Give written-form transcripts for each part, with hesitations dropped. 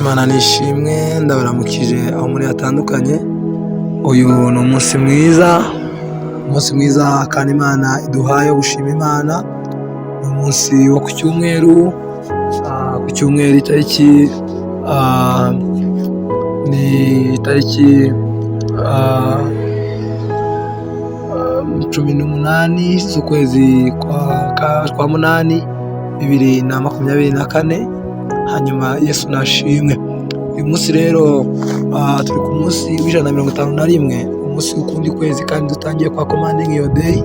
Imana nishimwe, ndabaramukije aho muri hatandukanye. Uyu ni umunsi mwiza kandi Imana iduhaye gushima Imana. Ni umunsi wo ku cyumweru, itariki ni itariki 18 z'ukwezi kwa munani 2024. Hanyuma Yesu nashimwe. Uyu munsi rero turi ku munsi w'151, umunsi w'ukundi kwezi, kandi dutangiye kwa commanding your day.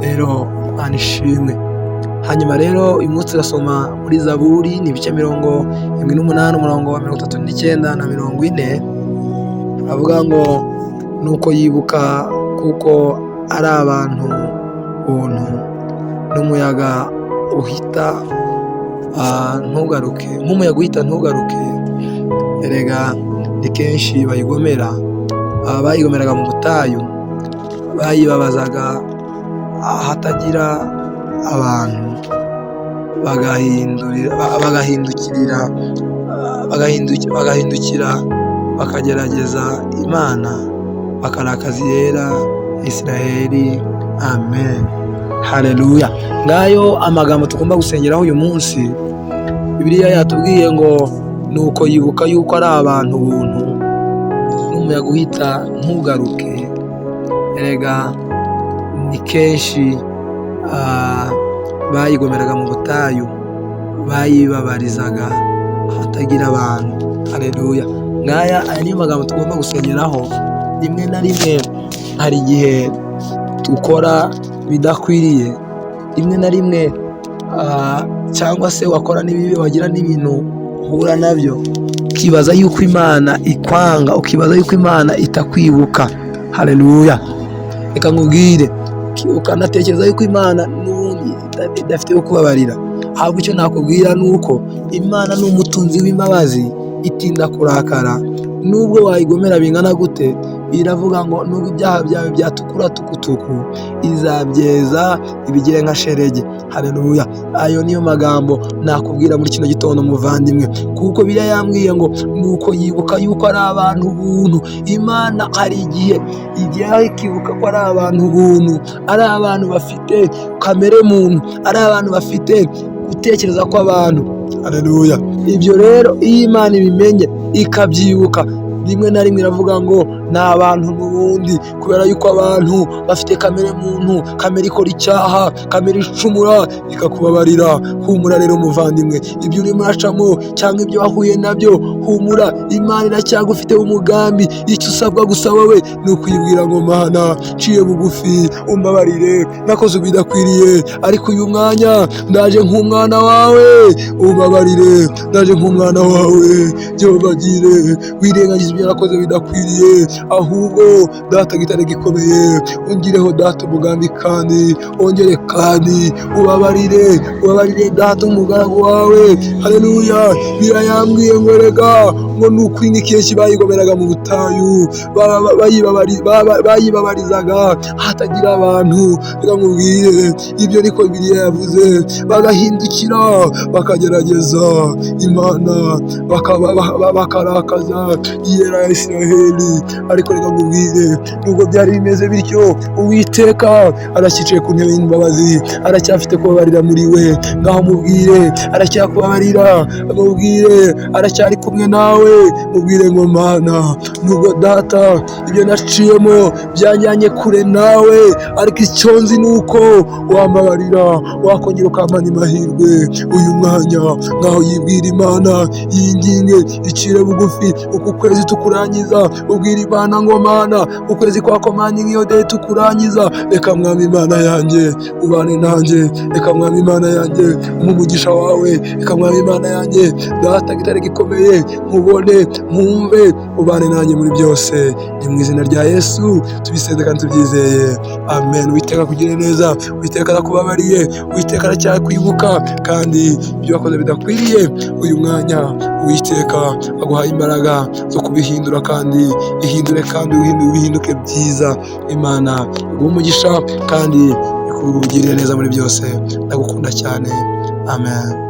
Rero Imana ishimwe. Hanyuma rero uyu munsi turasoma muri Zaburi, ni ibice 78, umurongo wa 39 na 40. Avuga ngo nuko yibuka kuko ari abantu buntu, n'umuyaga uhita ntugaruke, nk'umuyaga uhita ntugaruke. Erega ni kenshi bayigomeraga mu butayu, bayibabazaga ahatagira abantu, bagahindukira bakagerageza Imana, bakarakaza Yera Isiraheli. Amen, haleluya. Ngayo amagambo tugomba gusengeraho uyu munsi. Bibiliya yatubwiye ngo nuko yibuka yuko ari abantu buntu, n'umuyaga uhita ntugaruke. Erega ni kenshi bayigomeraga mu butayu, bayibabarizaga ahatagira abantu. Haleluya. Ngaya aya niyo magambo tugomba gusengeraho. Rimwe na rimwe hari igihe dukora bidakwiriye, rimwe na rimwe cyangwa se wakora n'ibibi, wagira n'ibintu uhura nabyo, ukibaza yuko Imana ikwanga, ukibaza yuko Imana itakwibuka. Haleluya. Reka nkubwire, ukanatekereza yuko Imana n'ubundi idafite yo kubabarira. Ahubwo icyo nakubwira ni uko Imana ni umutunzi w'imbabazi, itinda kurakara. Nubwo wayigomera bingana gute, iravuga ngo nubwo ibyaha byawe byatukura tukutuku, izabyeza ibigire nka sheregi. Haleluya. Ayo niyo magambo nakubwira muri kino gitondo muvandimwe, kuko Bibiliya yambwiye ngo nuko yibuka yuko ari abantu buntu. Imana hari igihe ikibuka ko ari abantu buntu, ari abantu bafite kamere muntu, ari abantu bafite gutekereza kw'abantu. Haleluya. Ibyo rero iyo Imana ibimenye ikabyibuka, rimwe na rimwe iravuga ngo ni abantu n'ubundi, kubera yuko abantu bafite kamere muntu, kamere ikora icyaha, kamere icumura, ikakubabarira. Humura rero muvandimwe, ibyo urimo uracamo cyangwa ibyo wahuye nabyo, humura, Imana iracyagufite umugambi. Icyo usabwa gusa wowe ni ukwibwira ngo Mana, nciye bugufi, umbabarire, nakoze ibidakwiriye, ariko uyu mwanya ndaje nk'umwana wawe, umbabarire, ndaje nk'umwana wawe. Byobagire, wirengagize ibyo nakoze bidakwiriye, ahubwo data gitare gikomeye, ungireho data umugambi, kandi ongere kandi ubabarire data umugaragu wawe. Haleluya. Birayambwiye ngo rega ngo nuko kenshi bayigomeraga mu butayu, bayibabarizaga hatagira abantu. Reka nkubwire, ibyo niko Bibiliya yavuze. Bagahindukira bakagerageza Imana, bakarakaza Yera Isiraheli. Ariko reka nkubwire, nubwo byari bimeze bityo, Uwiteka aracyicaye ku ntebe y'imbabazi, aracyafite kubabarira muri we. Ngaho mubwire aracyakubabarira, mubwire aracyari kumwe nawe. Mubwire ngo Mana, nubwo data ibyo naciyemo byanjyanye kure nawe, ariko icyo nzi ni uko wambabarira, wakongera ukampana amahirwe uyu mwanya. Ngaho yibwira Imana, yinginge, icire bugufi. Uku kwezi tukurangiza, ubwira Imana ngo Mana, ukwezi kwa commanding your day tukurangiza. Reka Mwami Imana yanjye ubane nanjye, reka Mwami Imana yanjye umugisha wawe, reka Mwami Imana yanjye data gitare gikomeye, nkubone, nkumve, ubane nanjye muri byose. Ni mu izina rya Yesu tubisenze kandi tubyizeye. Amen. Uwiteka kugire neza, Uwiteka arakubabariye, Uwiteka aracyakwibuka, kandi ibyo wakoze bidakwiriye uyu mwanya Uwiteka aguhaye imbaraga zo kubihindura, kandi ihindure, kandi ubihinduke byiza. Imana iguhe umugisha kandi ikugirire neza muri byose. Ndagukunda cyane. Amen.